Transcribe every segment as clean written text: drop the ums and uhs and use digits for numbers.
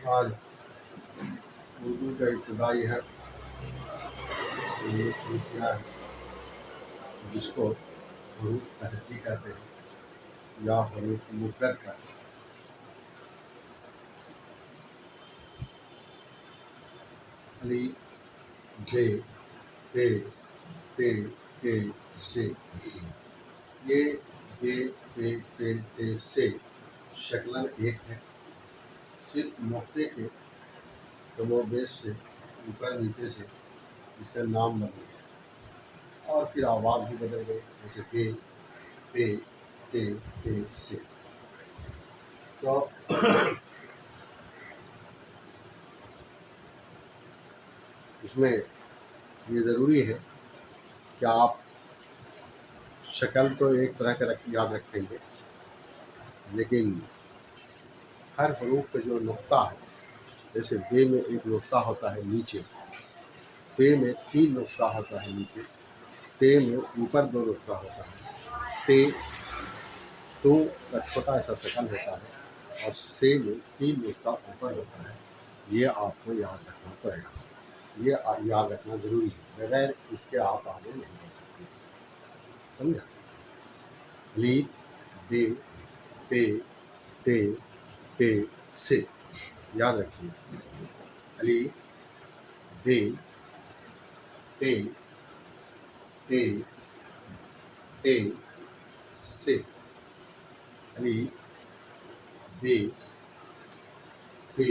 آج اردو کا ابتدائی ہے شروع کیا ہے، جس کو حروف تہجی کہتے ہیں یا حروف مفرد کہتے ہیں۔ علی، بے، پے، تے، کے، سے، یہ بے، پے، تے، سے شکلن ایک ہے، صرف نقطے کے کم و بیش سے اوپر نیچے سے اس کا نام بدل گیا اور پھر آواز بھی بدل گئی، جیسے بے، پے، تے، سے۔ تو اس میں یہ ضروری ہے کہ آپ شکل تو ایک طرح کا یاد رکھیں گے، لیکن ہر حروف کا جو نقطہ ہے، جیسے بے میں ایک نقطہ ہوتا ہے نیچے، پے میں 3 نقطہ ہوتا ہے نیچے، تے میں اوپر 2 نقطہ ہوتا ہے، تے تو کا چھوٹا ایسا شکل ہوتا ہے، اور سے میں 3 نقطہ اوپر ہوتا ہے۔ یہ آپ کو یاد رکھنا پڑے گا، یہ یاد رکھنا ضروری ہے، بغیر اس کے آپ آگے نہیں بڑھ سکتے۔ سمجھا؟ لی، بے، پے، تے، سے یاد رکھیے۔ علی، بے، پے، تے، سے۔ علی، بے، پے،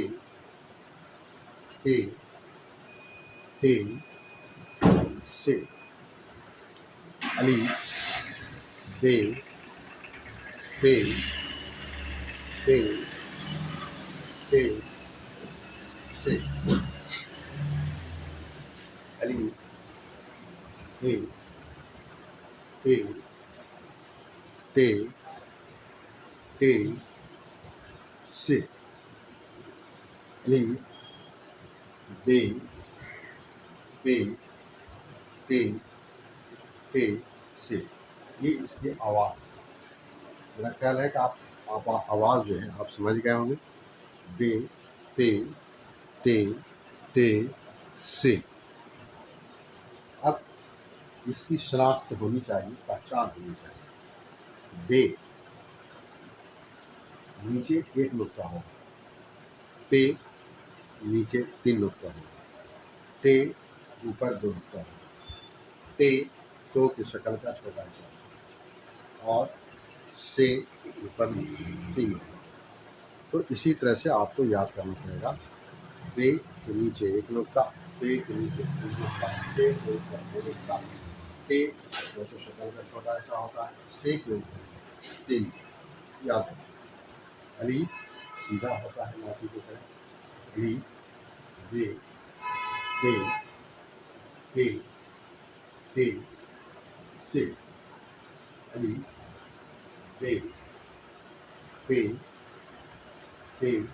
تے، سے۔ علی، بے، پے، تے، سے۔ علی، بے، پے، تے، سے۔ علی، بے، پے، تے، سے۔ یہ اس کی آواز ہے۔ میرا خیال ہے کہ آپ آواز جو ہے آپ سمجھ گئے ہوں گے۔ بے، پے، تے، سے۔ اب اس کی شناخت ہونی چاہیے، پہچان ہونی چاہیے۔ بے، نیچے 1 نقطہ ہوگا، پے نیچے 3 نقطہ ہوگا، تے اوپر 2 نقطہ ہوگا، تے تو کی شکل کا چھوٹا حصہ ہوگا، اور سے اوپر 3 ہوگا۔ تو اسی طرح سے آپ کو یاد کرنا پڑے گا۔ بے کے نیچے 1 نقطہ، پے کے نیچے 3 نقطہ، تے کے اوپر 2 نقطہ، تے جو کہ شکل کا چھوٹا ایسا ہوتا ہے، سے کے اوپر 3۔ یاد رکھیں۔ علی سیدھا ہوتا ہے ناطی کی طرح۔ علی، بے، پے، سے۔ علی، بے، پے، سے۔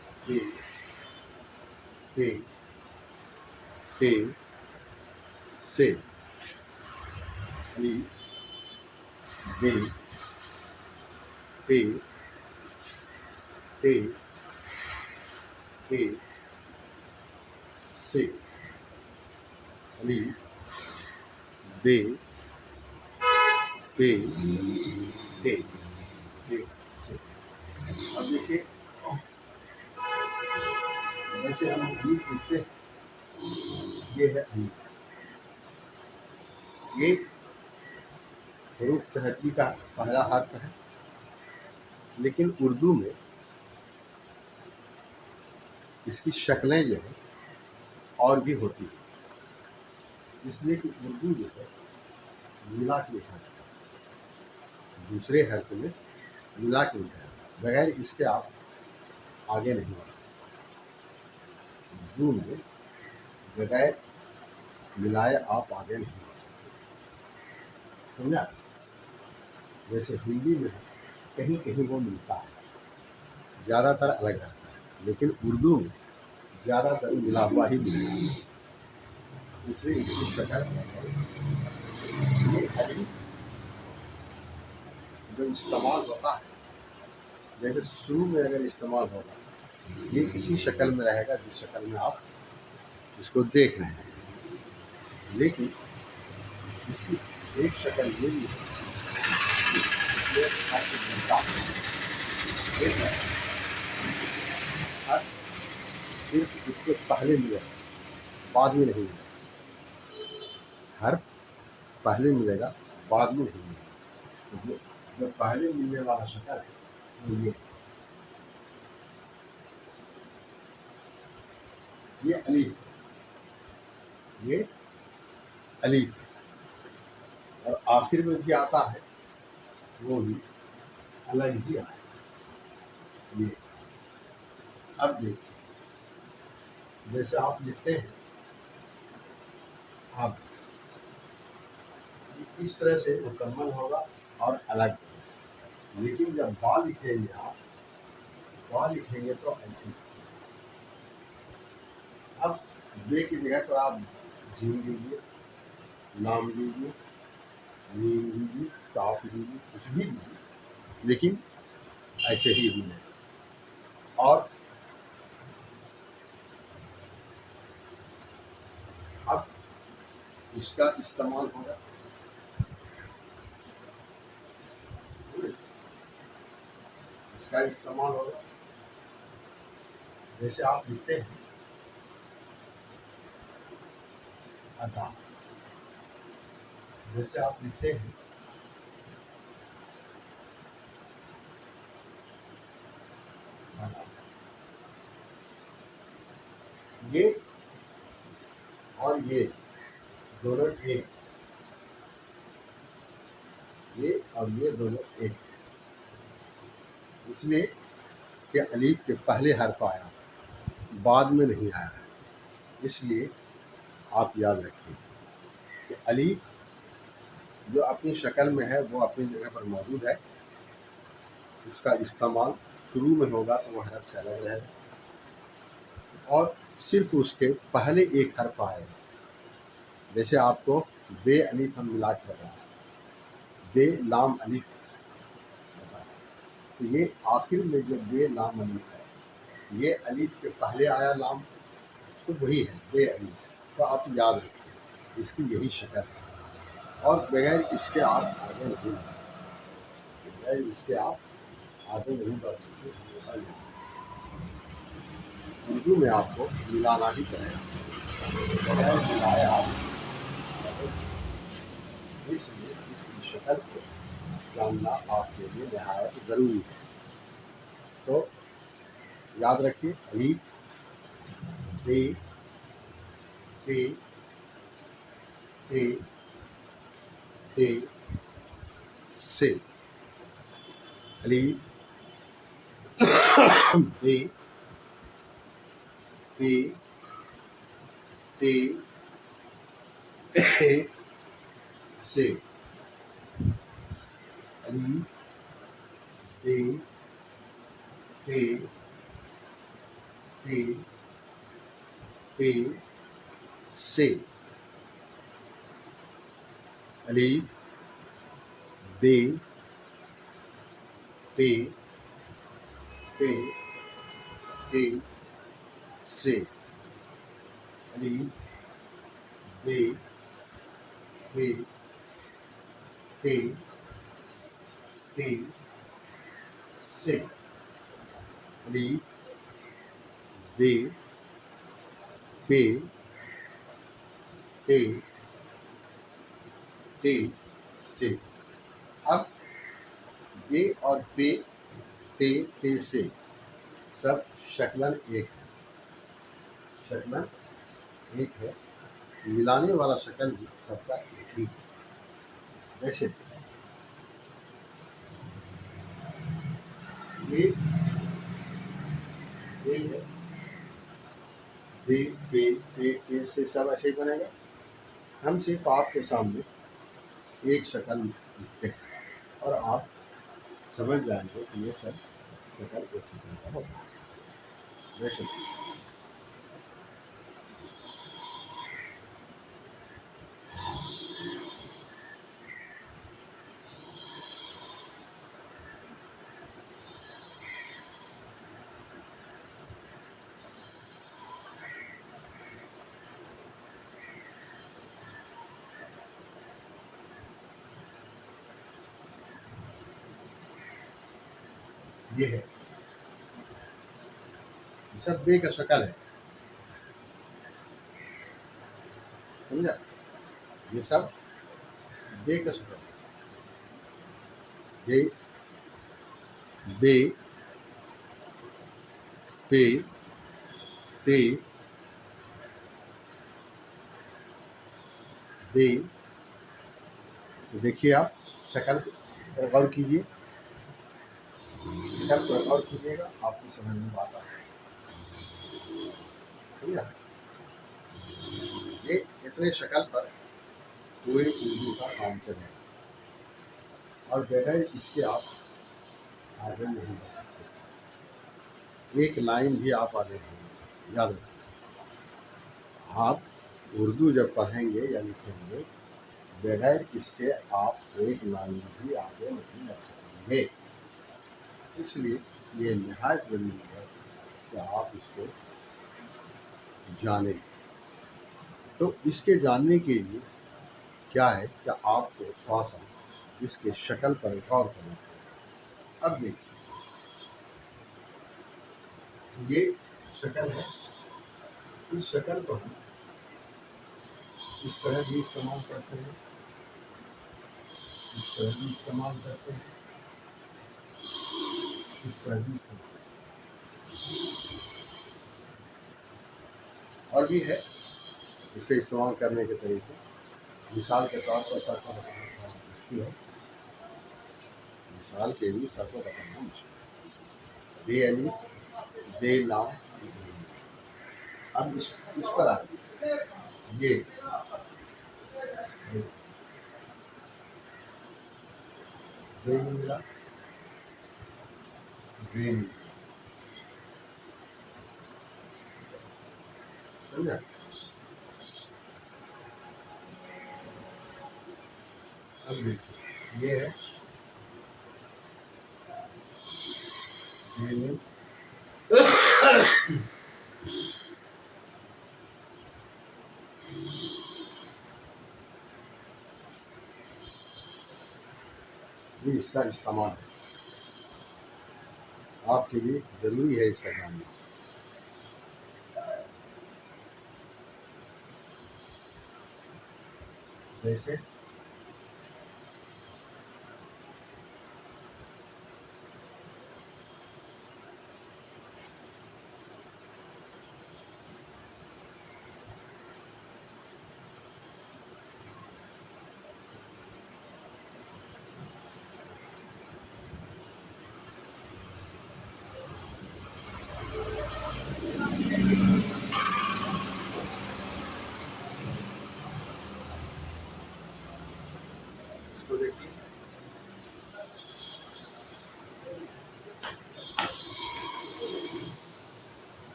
علی، بے، سے۔ علی، بے، سے۔ علی، بے، سے۔ اب دیکھیے، جیسے ہم حروف لکھتے ہیں، یہ ہے حروف، یہ حروف تہجی کا پہلا حرف ہے، لیکن اردو میں اس کی شکلیں جو ہیں اور بھی ہوتی ہیں، اس لیے کہ اردو جو ہے ملا کے لکھا جاتا ہے، دوسرے حرف میں ملا کے لکھا جاتا ہے، بغیر اس کے آپ آگے نہیں بڑھ سکتے۔ اردو میں بغیر ملائے آپ آگے نہیں بڑھ سکتے۔ سمجھا؟ جیسے ہندی میں کہیں کہیں وہ ملتا ہے، زیادہ تر الگ رہتا ہے، لیکن اردو میں زیادہ تر ملا ہوا ہی ملتا ہے، اس لیے اس کی شکل یہ علی استعمال ہوتا ہے، جیسے شروع میں اگر استعمال ہوگا یہ اسی شکل میں رہے گا جس شکل میں آپ اس کو دیکھ رہے ہیں، لیکن اس کی ایک شکل یہ بھی ہے کہ حرف ملتا ہے، ایک ہے حرف صرف اس کے پہلے ملے گا، بعد میں نہیں ملے گا، حرف پہلے ملے گا بعد میں نہیں ملے گا۔ جو پہلے ملنے والا شکل ہے وہ یہ الف، یہ الف، اور آخر میں بھی آتا ہے وہ بھی الگ ہی آئے۔ یہ اب دیکھیے جیسے آپ لکھتے ہیں، آپ اس طرح سے مکمل ہوگا اور الگ ہوگا، لیکن جب با لکھیں گے آپ، با لکھیں گے تو ایسے اب بے کی جگہ پر آپ جیم لیجیے، نام لیجیے، نیم لیجیے، کاف لیجیے، کچھ بھی لیجیے، لیکن ایسے ہی ملے گا۔ اور اب اس کا استعمال ہوگا، اس کا استعمال ہوگا جیسے آپ لکھتے ہیں ادا، جیسے آپ لکھتے ہیں ادا، یہ اور یہ دونوں ایک، یہ اور یہ دونوں ایک، اس لیے کہ الف کے پہلے حرف آیا، بعد میں نہیں آیا ہے، اس لیے آپ یاد رکھیے کہ الف جو اپنی شکل میں ہے وہ اپنی جگہ پر موجود ہے، اس کا استعمال شروع میں ہوگا تو وہ حرف سے الگ رہے گا، اور صرف اس کے پہلے ایک حرف آئے گا، جیسے آپ کو بے الف ہم ملا کے بتایا، بے لام الف بتایا، تو یہ آخر میں جو بے لام الف ہے، یہ الف کے پہلے آیا لام تو وہی ہے بے الف، تو آپ یاد رکھیں اس کی یہی شکل ہے، اور بغیر اس کے آپ آگے نہیں بڑھ سکتے، بغیر اس کے آپ آگے نہیں بڑھ سکتے، ہمیشہ یاد رکھیں۔ اردو میں آپ کو ملانا ہی پڑے گا، بغیر ملائے آپ اس لیے اس کی شکل کو جاننا آپ کے لیے نہایت ضروری ہے۔ تو یاد رکھیے الف، بے، تے، تے، تے، سے، الف، بے، تے، تے، سے، الف، بے، تے، تے، تے، سے، الف، بے، تے، تے، تے، سے، الف، بے، تے، تے، تے، سے، الف، بے، تے، تے، تے، سے۔ اب بے اور پے، تے، تے، سے سب شکلن ایک ہے، شکلن ایک ہے، ملانے والا شکل بھی سب کا ایک ہی ہے، جیسے یہ ہے، بے، پے، تے، تے، سے سب ایسے ہی بنے گا، ہم صرف آپ کے سامنے ایک شکل لکھتے ہیں اور آپ سمجھ جائیں گے کہ یہ سب شکل ایک قسم کا ہوتا ہے، جیسے یہ ہے، یہ سب بے کا شکل ہے، سمجھا؟ یہ سب بے کا شکل ہے، بے بے پے تے بے. دیکھیے آپ شکل پر غور کیجیے، شکل پر غور کیجیے گا، آپ کو سمجھ میں بات آئے گی، سمجھا؟ یہ اتنے شکل پر پورے اردو کا کام چلے گا، اور بغیر اس کے آپ آگے نہیں بڑھ سکتے، ایک لائن بھی آپ آگے نہیں بڑھ سکتے. یاد رکھیں، آپ اردو جب پڑھیں گے یا لکھیں گے، بغیر اس کے آپ ایک لائن بھی آگے نہیں بڑھ سکیں گے. اس لیے یہ نہایت ضروری ہے کہ آپ اس کو جانیں. تو اس کے جاننے کے لیے کیا ہے کہ آپ کو تھوڑا سا اس کے شکل پر غور کرنا پڑے. اب دیکھیے، یہ شکل ہے، اس شکل کو ہم اس طرح بھی استعمال کرتے ہیں، اس طرح بھی استعمال کرتے ہیں، اس طرح بھی استعمال کرتے ہیں، اور بھی ہے اس کے استعمال کرنے کے طریقے. مثال کے طور پر سر کو بتانا تھوڑا مشکل ہے، مثال کے لیے سر کو بتانا مشکل ہے. بے علی بے لام. اب اس پر آئے یہ بے ملا بے ملا، سمجھا؟ اب دیکھیے، یہ ہے بے مل. یہ اس کا استعمال ہے، آپ کے لیے ضروری ہے اس کا جاننا. جیسے اس کو دیکھیے،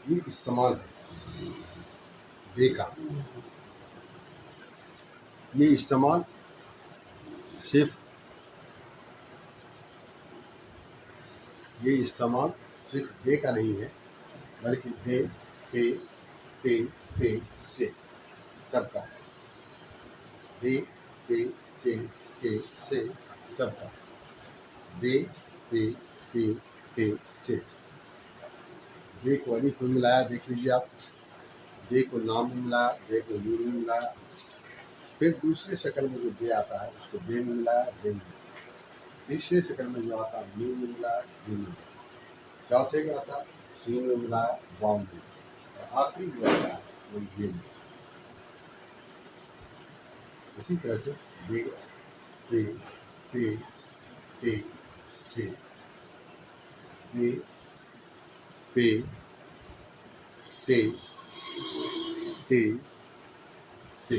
یہ استعمال ہے بے کا. یہ استعمال صرف بے کا نہیں ہے، بلکہ بے پے تے پے سے سب کا ہے. بے پے تے پے سے سب کا ہے. بے پے تے پے سے. بے کو الف میں ملایا، دیکھ لیجیے آپ، بے کو نام میں ملایا، بے کو نون میں ملایا. پھر دوسرے شکل میں جو بے آتا ہے اس کو بے میں ملایا، بے میں ملایا. تیسرے شکل میں جو آتا ہے میم میں ملایا، بے میں ملایا. چوتھے کا آتا ہے سین میں ملایا، واؤ میں ملایا. اور آخری جو آتا ہے وہ یہ میں. اسی طرح سے بے تے پے تے سے. بے پے تے تے سے.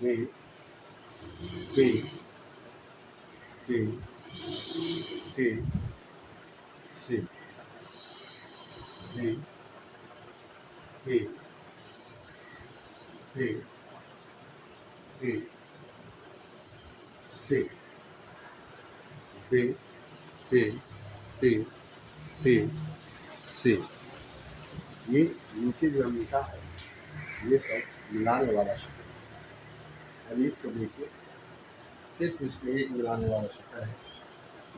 بے پے تے تے سے. بے پے تے تے سے. بے پے تے تے سے. یہ نیچے جو ہم لکھا ہے یہ سب ملانے والا شکل ہے. अलीफ को देखिए, सिर्फ इसमें एक मिलाने वाला शक्ल है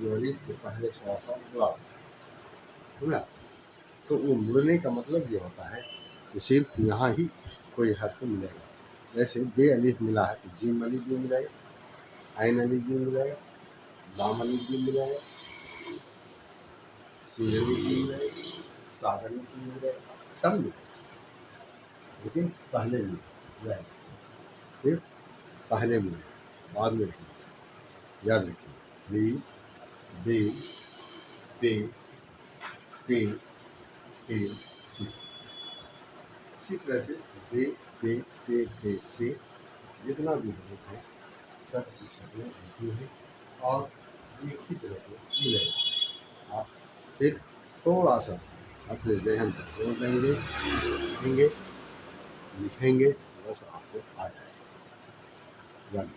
जो अलीफ के पहले थोड़ा सा मुड़ा है ना। तो वो मुड़ने का मतलब ये होता है कि सिर्फ यहाँ ही कोई हर्फ मिलेगा। जैसे बे अलीफ मिला है तो जीम अलीफ भी मिलेगा, आइन अलीफ भी मिलेगा, लाम अलीफ भी मिलेगा, सीन अलीफ भी मिलेगा, साद अलीफ भी मिलेगा, सब मिलेगा, लेकिन पहले मिलेगा, सिर्फ पहले मिलेगा, बाद में नहीं। याद रखिए, ली, बे, पे, पे, पे, से। इसी तरह से बे, पे, से जितना भी हरूफ है सब की शक्लें होती हैं और एक ही तरह से मिलेगा। आप सिर्फ थोड़ा सा अपने जहन पर जोर देंगे, लिखेंगे, लिखेंगे, बस आपको आ जाएगा। याद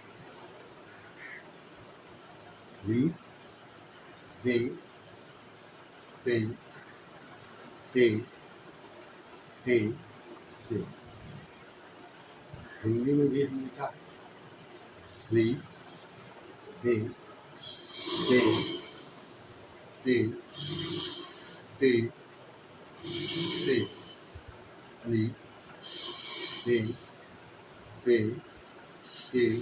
ली, बे, पे, पे, पे, से। हिंदी में भी हम लिखा है ली, बे, पे, पे, पे, से। ली, बे, पे, पे,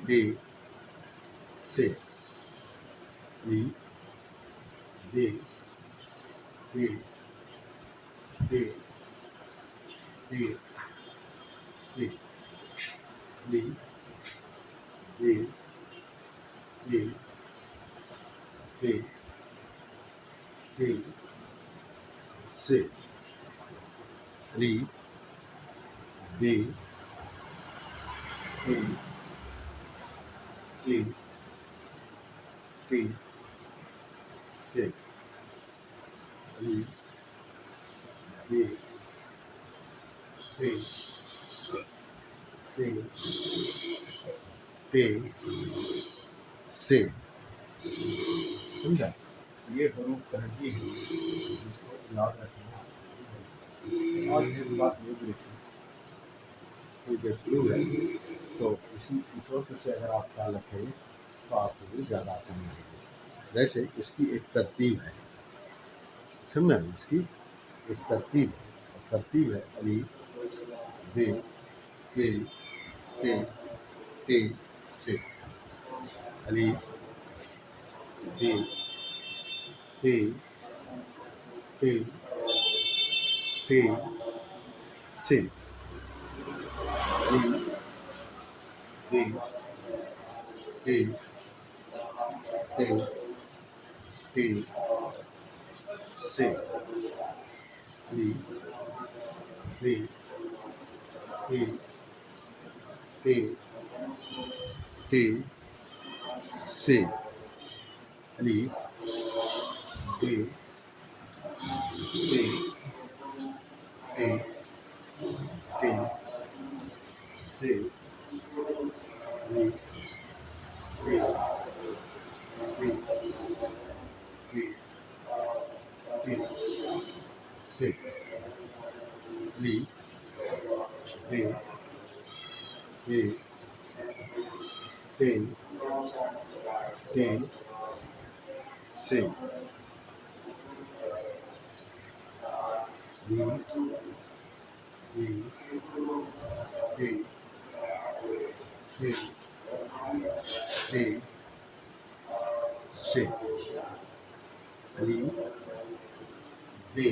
पे, से। ली, बे, पे, पे, पे, से। ली, बे, पे, पे, पे, से। ली, बे, पे, पे, पे, से। ली, बे, पे, पे, पे, से। समझा? ये हरूफ तरजीह है जिसको याद रखना है। और एक बात ये भी रखिए कि जब फ्लू है तो इस वक्त से अगर आप ख्याल रखेंगे तो आपको भी ज़्यादा आसानी होगी। जैसे इसकी एक तरतीब है, समझा? इसकी एक तरतीब है, और तरतीब है अली, बे, पे, पे, पे, से। अली, बे, पे, पे, पे, से। अली, बे, पे, पे, पे, से। अली, बे, पे, पे, पे, से। अली, बे, पे, पे, पे, से। अली, बे, पे, पे, पे, से। अली, बे, पे, पे, पे, से। अली, बे, पे, पे, पे, से। अली, बे,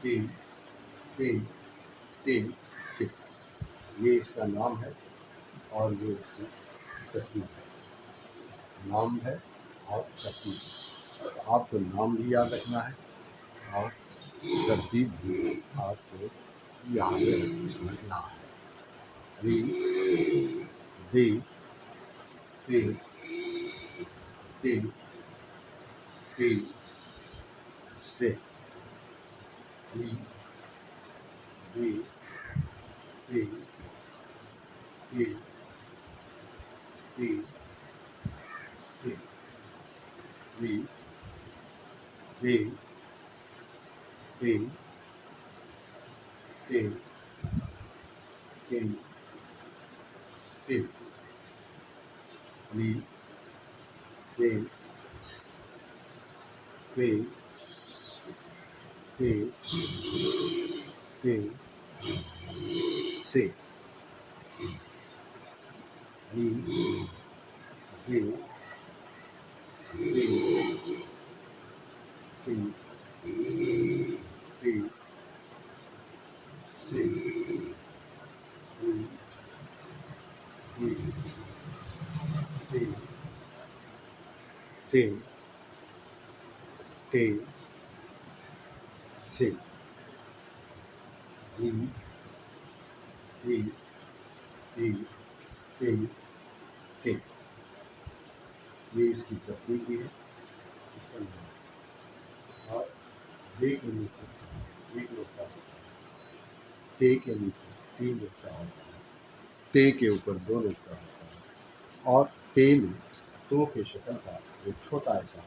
पे, पे, पे, से। ये इसका नाम है और ये इसकी तरतीब है। नाम है और तरतीब है। आपको नाम भी याद रखना है और तरतीब भी आपको याद रखना है। अली, बे, पे, पे, पे, से। अली, बे, पे, पे, पे, से। अली, बे, पे, पे, पे, Sin, Li, Pe, Pe, Te, Te, Se, Li, Te, Te, Te, Te, Se, Li, Te, Te, Te, Te, Se, Li, Li, Li, Te, Te। ये इसकी तरतीब भी है, इसका नाम है। और बे के नीचे एक नुक्ता होता है, ते के नीचे 3 नुक्ता होता है, ते के ऊपर 2 नुक्ता होता है और ते में तो के शक्ल का एक छोटा ऐसा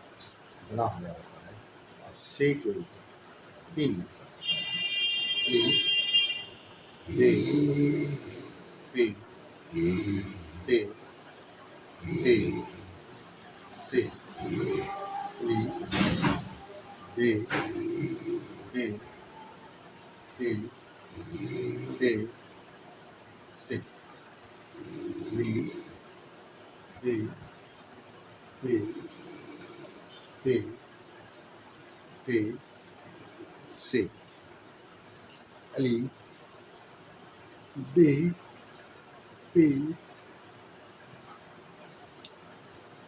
बना हुआ होता है और से के ऊपर 3 नुक्ता ते, पे, ते, ते, से, ली, दे, दे, ते, ते, से, ली, दे, दे, दे, दे, से, ली, दे, दे, दे, दे, से, ली, दे, दे,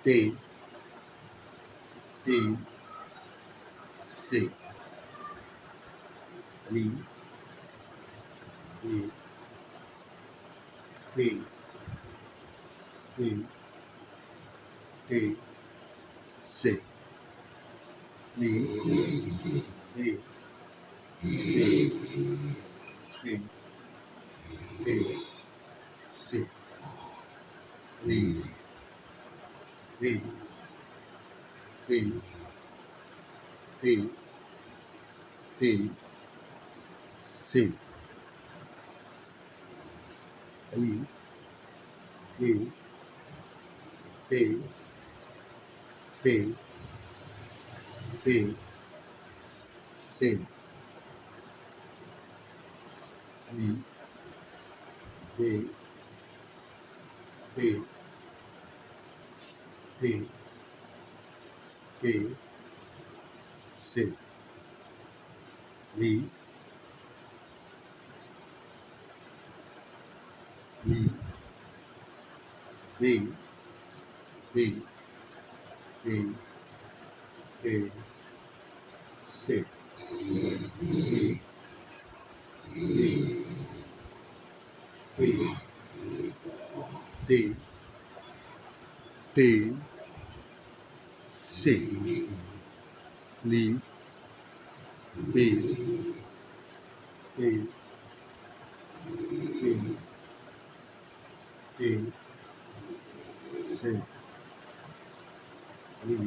दे, दे, से, ली, दे, दे, दे, दे, से, ली, दे, दे, दे, दे, से, ली, दे, दे, दे, दे, से, ली, दे, दे, दे, दे, से, ली, ली, दे, दे, दे, दे, से, ली, दे, दे, दे, दे, से, ली, दे, दे, दे, दे, से, ली, दे, ली, दे, दे, से, ली,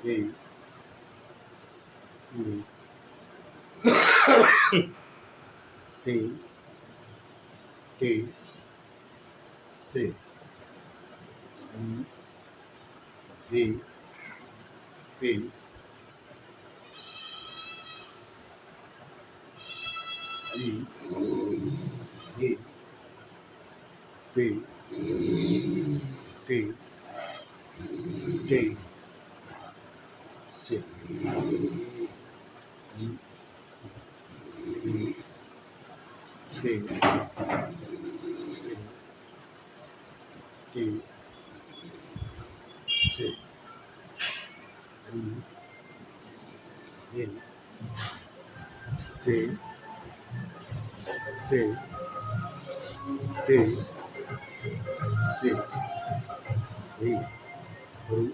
दे, दे, ली, दे, दे, दे, दे, से, ली, दे, दे, से, ली, दे, दे, दे, दे, से, ली, गुरु,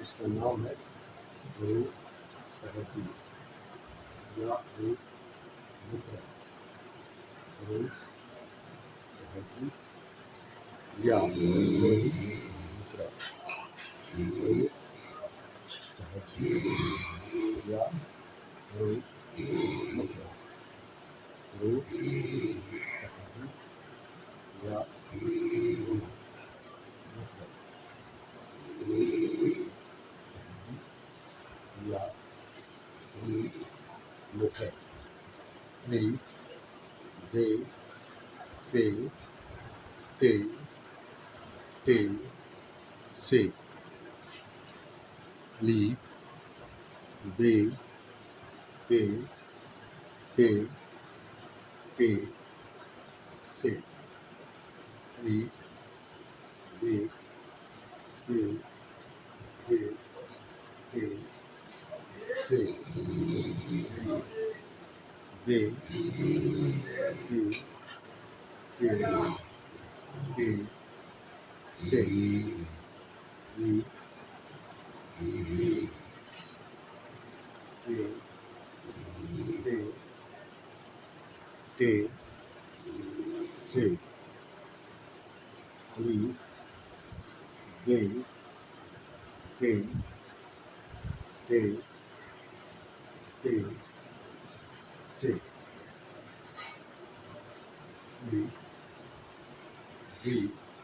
इसका नाम है गुरु तहती या गुरु मुद्रा, गुरु तहती या गुरु मुद्रा, गुरु तहती या गुरु मुद्रा, गुरु तहती या या मुखे ली दे पे ते ते से ली दे पे ते ते से ली दे पे ते ते से दे पे ते ते से ली दे पे ते से ली दे पे ते ते से ली दे पे ते ते से ली दे पे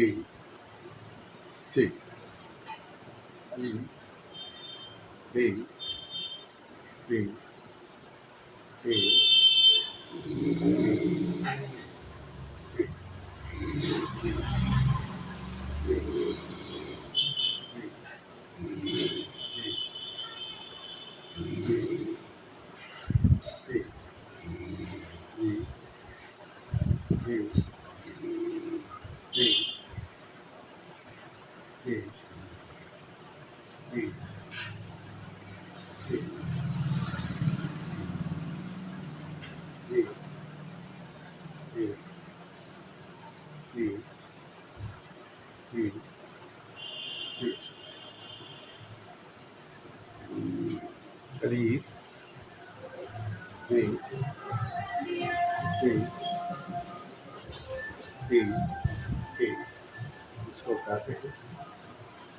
ते से ली दे पे ते ते से दे पे ते ते से करीब दे ते ते ते इसको कहते हैं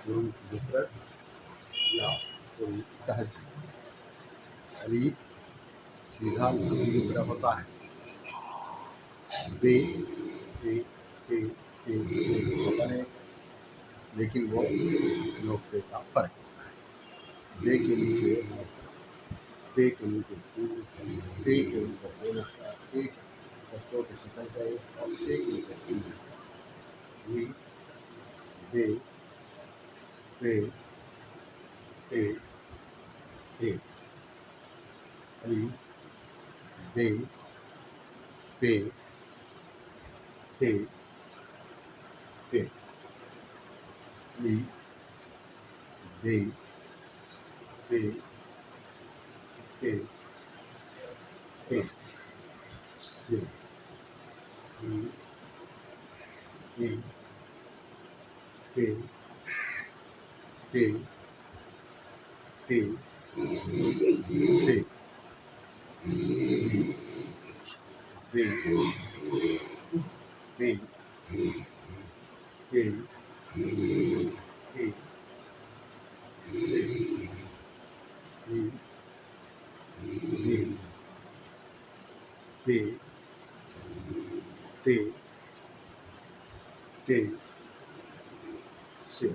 गुरु मुफरत या गुरु तहजीब। करीब सीधा लंबी तरह होता है। दे ते ते ते होता है, लेकिन वो नोकते का फर्क होता है। दे के नीचे पे के नीचे ते के ऊपर बोनस का एक बच्चों के शक्ल का एक और से के ऊपर ली दे पे ते ते ली दे पे ते ते ली दे पे ते ते से ली दे पे ते ते से ली दे पे ते ते से ली दे पे ते ते से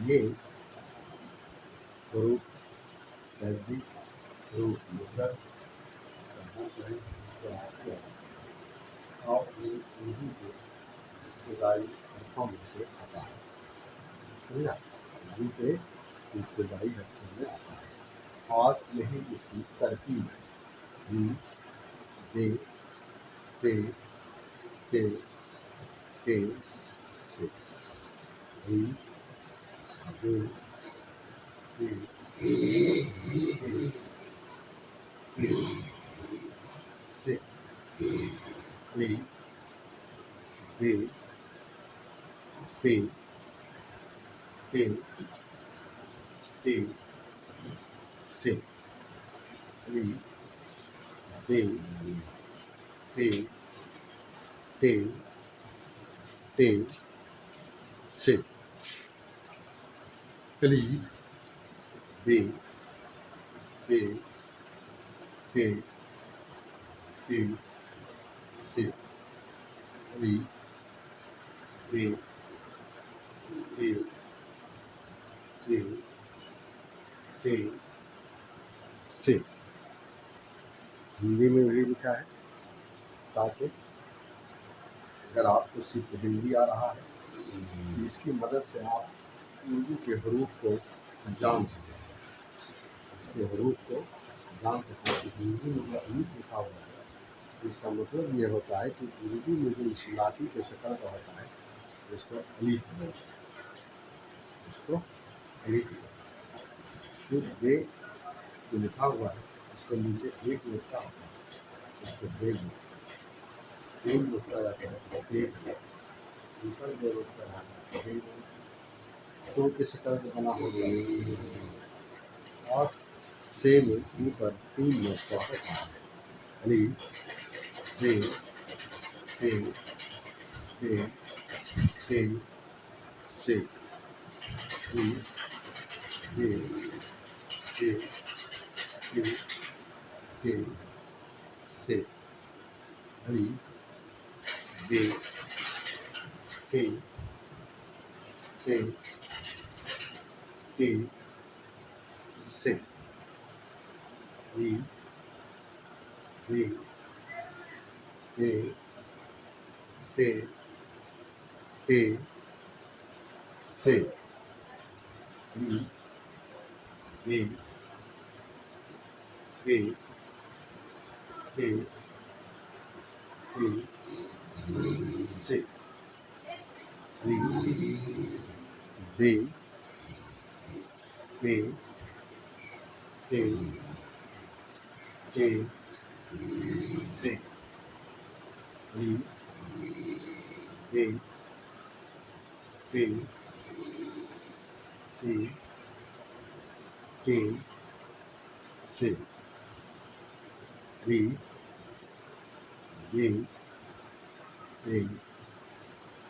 ये स्वरूप तहजीब स्वरूप मुद्रक और ये उर्दू के इब्तदाई हरफों में से आता है। समझा? उर्दू के इब्तदाई हरफों में आता है और यही इसकी तरकीब है। ली दे पे ते ते से ली दे पे ते ते से ली दे पे ते ते से ली दे पे ते ते से ली दे पे टे टे से री टे टे टे टे से हिंदी में भी लिखा है, ताकि अगर आपको सिर्फ हिंदी आ रहा है तो इसकी मदद से आप उर्दू के हरूफ को जान सकें, इसके हरूफ को जान सकें कि हिंदी में जो अलीफ लिखा हुआ है, तो इसका मतलब ये होता है कि उर्दू में जो इस लाठी के शक्ल का होता है उसको अलीफ बोलते हैं, उसको अलीफ बोलते हैं। फिर बे जो लिखा हुआ है उसके नीचे एक नुक्ता होता है, उसको बे बोलते हैं। एक नुक्ता रहता है एक, ऊपर जो नुक्ता रहता है तो के शक्ल का बना होगा, और से में ऊपर तीन नुक्ता होता है, अली बे बे बे बे से बे बे बे बे बे से अली बे बे बे बे से अली बे बे बे बे से अली बे बे बे बे से अली बे बे बे बे से अली बे बे बे बे से अली बे बे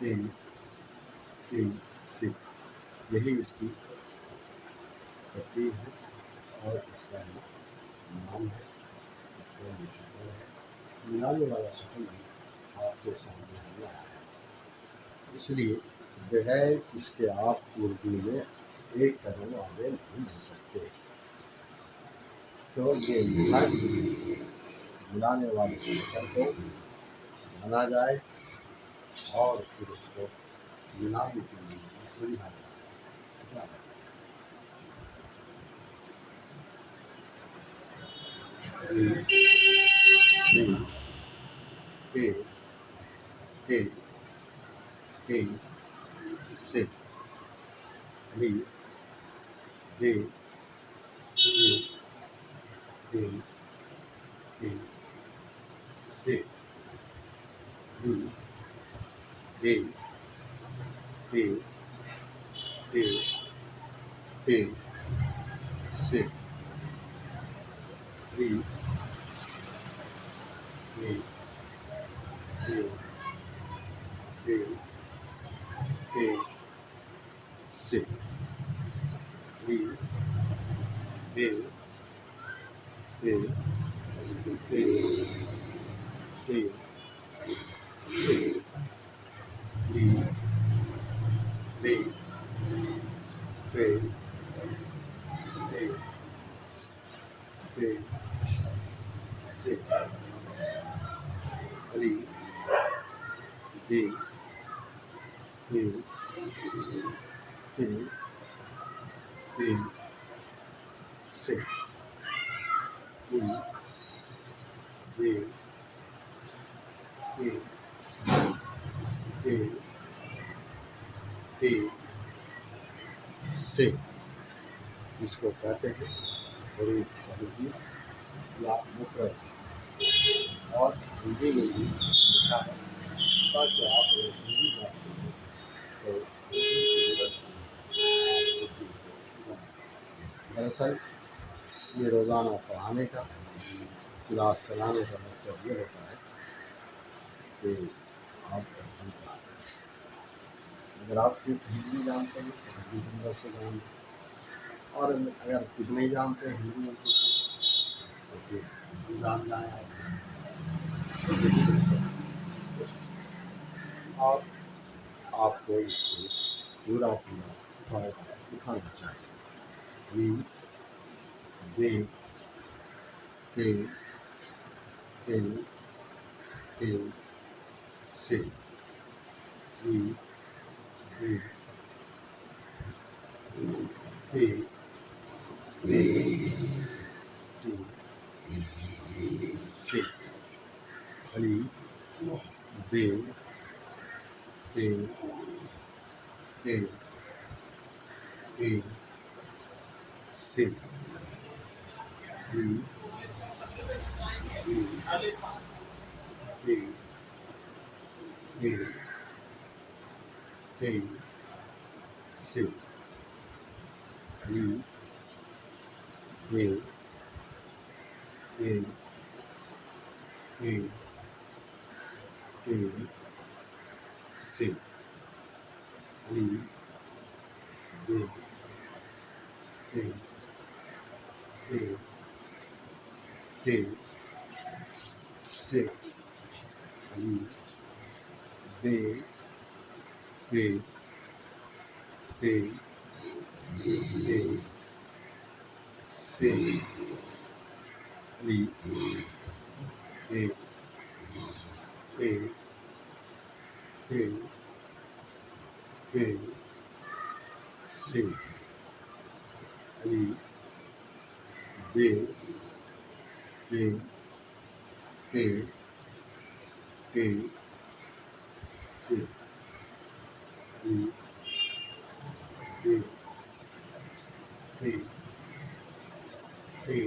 बे बे से। यही इसकी तरतीब है और इसका नाम है, इसका जो शक्ल है, मिलाने वाला शक्ल भी आपके सामने आया है। इसलिए बगैर इसके आप उर्दू में एक कदम आगे नहीं बढ़ सकते। तो ये मिलाने वाले शक्ल को माना जाए और फिर उसको मिलाने के लिए समझा जाए। पे पे पे से अली बे बे बे बे से अली बे बे बे बे से अली बे बे बे बे से अली बे बे बे बे से अली बे बे बे बे से अली बे बे बे बे से अली बे बे बे बे से। इसको कहते हैं हरूफ तहजीब या मुफरद, और हिंदी में भी लिखा है, ताकि आप हिंदी जानते हैं तो दरअसल ये रोज़ाना पढ़ाने का, क्लास चलाने का मकसद ये होता है कि आप अगर आप सिर्फ हिंदी जानते हैं तो हिंदी की मदद से जान, और अगर कुछ नहीं जानते हिंदी में ओके निजाम लाया और आपको इसको पूरा उठाना चाहिए। वी दे ते ते ते से वी दे ते ते ते से अली दे ते ते ते से वी दे ते ते से अली दे ते ते ते से अली दे ते ते ते से अली दे ते ते ते से अली दे ते ते ते से अली दे ते ते ते से अली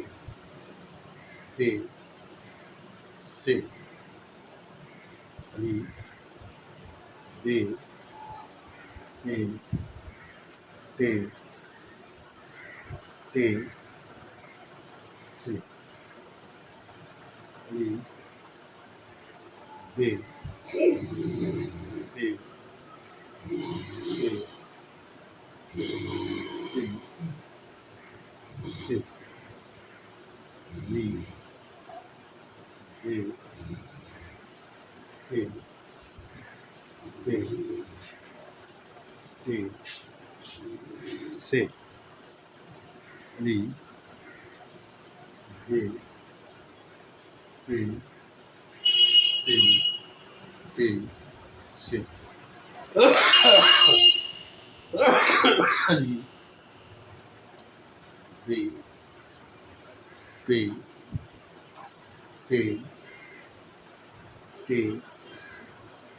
दे ते ते ते से अली दे ते ते ते से अली दे ते से ते से अली दे ते ते ते से अली दे ते ते ते से अली दे ते ते ते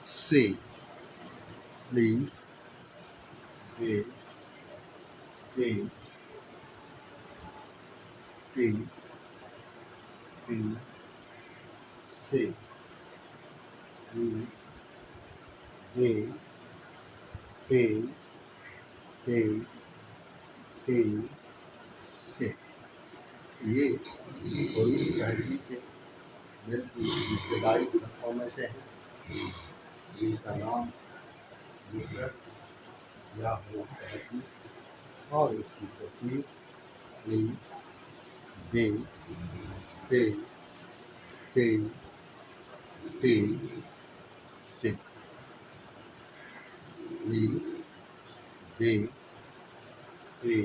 से अली दे ते ते ते से अली दे ते ते ते से ये कोई शायरी के बिल्कुल इब्तदाई तबकों में से है जिनका नाम मुफरद या मुतअद्दी और इसकी तरतीब ली दे ते ते ते से ली दे ते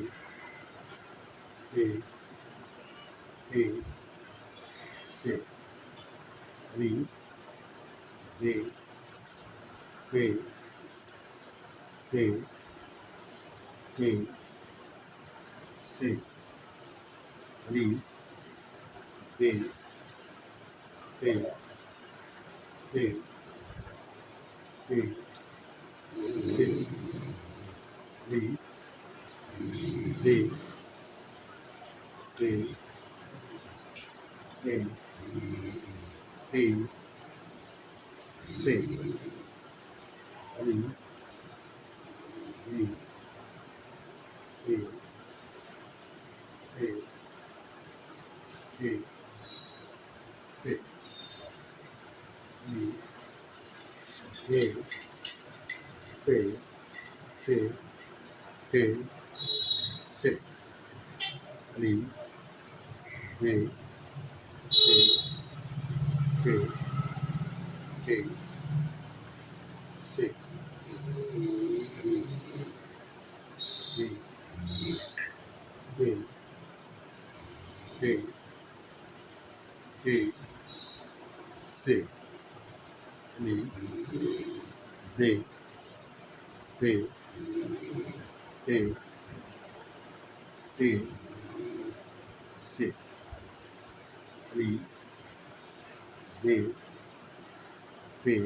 ते ते से ली दे ते ते ते से ली दे ते ते ते से ली दे ते ते ते से अली दे ते ते ते से ली दे ते ते ते से अली दे P T C D D D D C D D D D D C D D D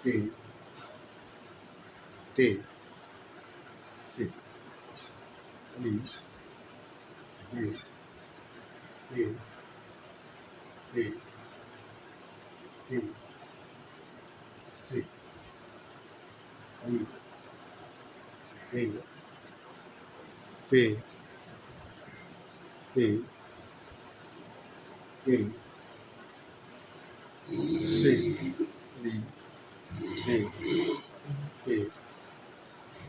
D D C D D D D D C D D D D D C D D D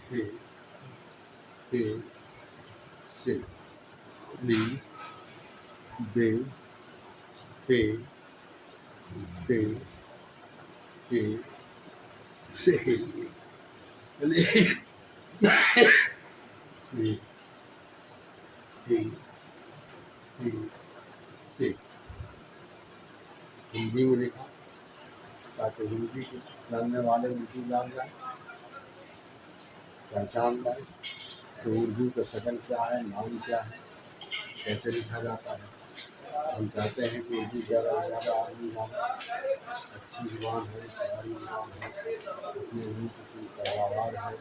D D C D D D D D C D D D D C Hindi में लिखा ताकि हिंदी को जानने वाले उर्दू जान जाए, पहचान जाए तो उर्दू का शक्ल क्या है, नाम क्या है, कैसे लिखा जाता है। हम चाहते हैं कि उर्दू ज़्यादा से ज़्यादा आदमी जाने, अच्छी ज़ुबान है, प्यारी ज़ुबान है, अपनी उर्दू की पैदावार है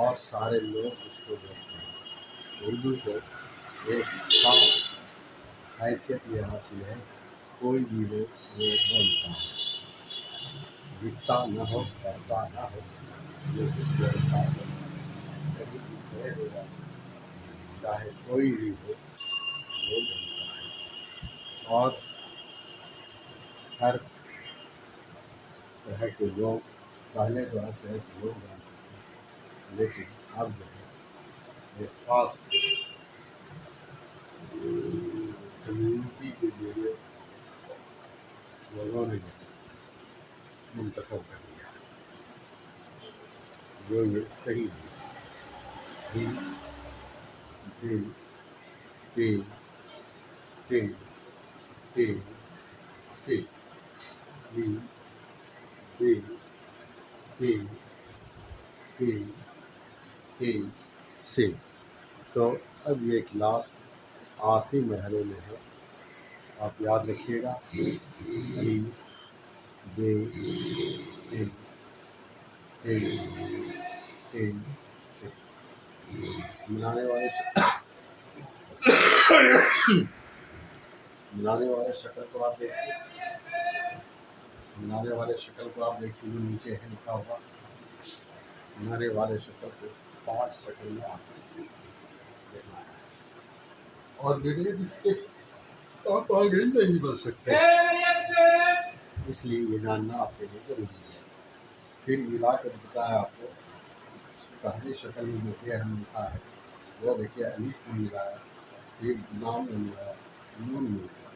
और सारे लोग इसको बोलते हैं। उर्दू को एक खास हैसियत ये हासिल है, कोई भी हो वो बोलता है, दिखता न हो, ऐसा न हो, जो कुछ बोलता है कभी भी खड़े हो जाए, चाहे कोई भी हो वो बोलता है। और हर तरह के लोग पहले तो हर तरह के लोग जानते थे, लेकिन अब जो है एक खास कम्युनिटी के लिए लोगों ने मुंतखब कर दिया, जो ये सही है। T T T T C D D D D D C. तो अब ये क्लास आखिरी मरहले में है, आप याद रखिएगा। अली दे टे टे टे से मिलाने वाले मिलाने वाले शक्ल को आप देखिए, मिलाने वाले शक्ल को आप देखिए, जो नीचे है लिखा हुआ, मिलाने वाले शक्ल को 5 सेकंड में आपको देखना है और बिगड़े दिखते आप आगे नहीं बढ़ सकते, इसलिए ये जानना आपके लिए जरूरी है। फिर मिला कर बताया आपको, पहली शक्ल में देखिए हम लिखा है वो देखिए, अली को मिलाया, फिर नाम में मिलाया, नून में मिलाया,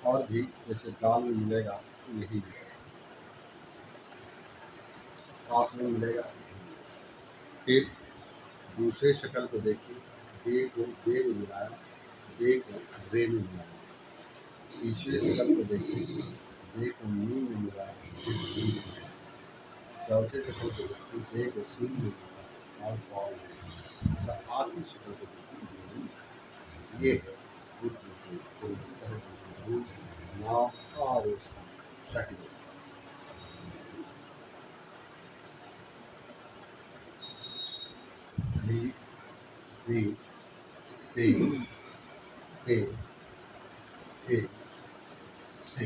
और भी जैसे दाल में मिलेगा यही मिलेगा, आप में मिलेगा। फिर दूसरे शक्ल को देखिए, दे को दे में मिलाया, दे को रे में मिलाया। तीसरे शक्ल को देखिए, दे को नी में मिलाया, फिर नी में मिलाया। चौथे शक्ल को देखिए, दे को सी में मिलाया और पाव में मिलाया। आखिरी शक्ल को देखिए, ये है उर्दू के नाम और उसका शक्ल। D D D D D C.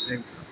Thank you.